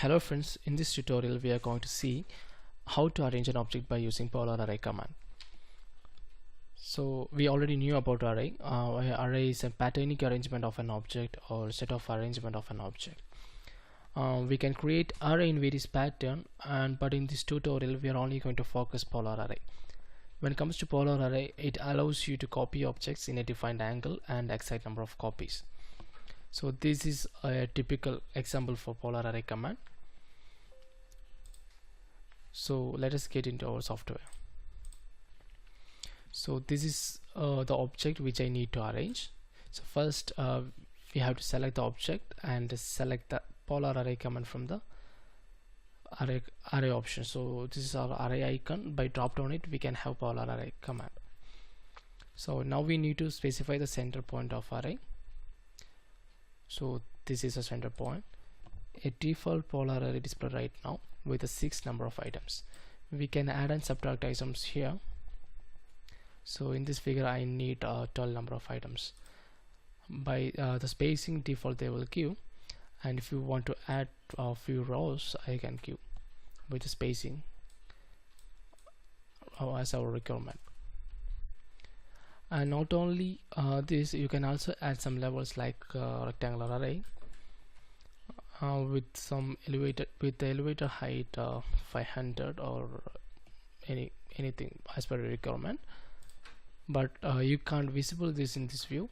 Hello friends, in this tutorial we are going to see how to arrange an object by using polar array command. So we already knew about array. Array is a pattern arrangement of an object or set of arrangement of an object. We can create array in various pattern, but in this tutorial we are only going to focus polar array. When it comes to polar array, it allows you to copy objects in a defined angle and exact number of copies. So this is a typical example for polar array command. So let us get into our software. So this is the object which I need to arrange. So first we have to select the object and select the polar array command from the array option. So this is our array icon. By drop down it we can have polar array command. So now we need to specify the center point of array. So this is a center point. A default polar array display right now with a 6 number of items. We can add and subtract items here. So in this figure I need 12 number of items. By the spacing default they will give, and if you want to add a few rows I can give with the spacing as our requirement. And not only this, you can also add some levels like rectangular array with some elevator, with the elevator height 500 or anything as per the requirement. But you can't visible this in this view.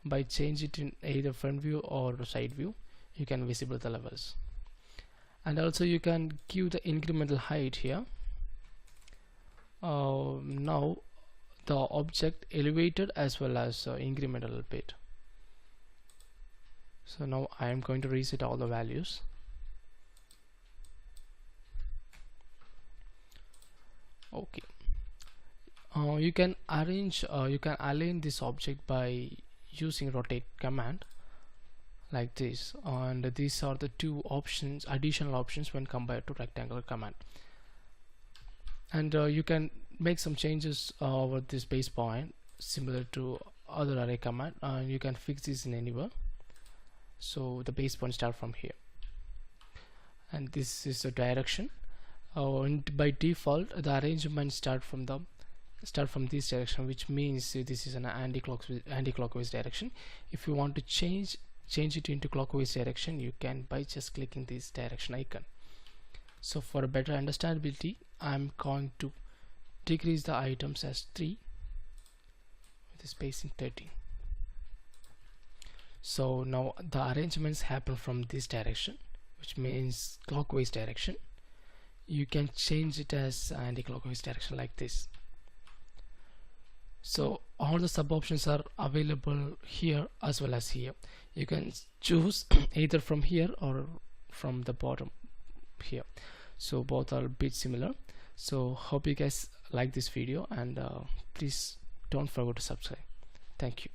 By change it in either front view or side view, you can visible the levels. And also you can give the incremental height here. Now the object elevated as well as incremental bit. So now I am going to reset all the values. Okay. You can arrange, you can align this object by using rotate command like this, and these are the two options, additional options when compared to rectangular command. And you can make some changes over this base point similar to other array command, and you can fix this in anywhere. So the base point start from here, and this is the direction. And by default the arrangement start from this direction, which means this is an anti-clockwise direction. If you want to change it into clockwise direction, you can by just clicking this direction icon. So for a better understandability, I'm going to decrease the items as 3 with the spacing 30. So now the arrangements happen from this direction, which means clockwise direction. You can change it as anti-clockwise direction like this. So all the sub options are available here as well as here. You can choose either from here or from the bottom here. So both are a bit similar. So hope you guys like this video, and please don't forget to subscribe. Thank you.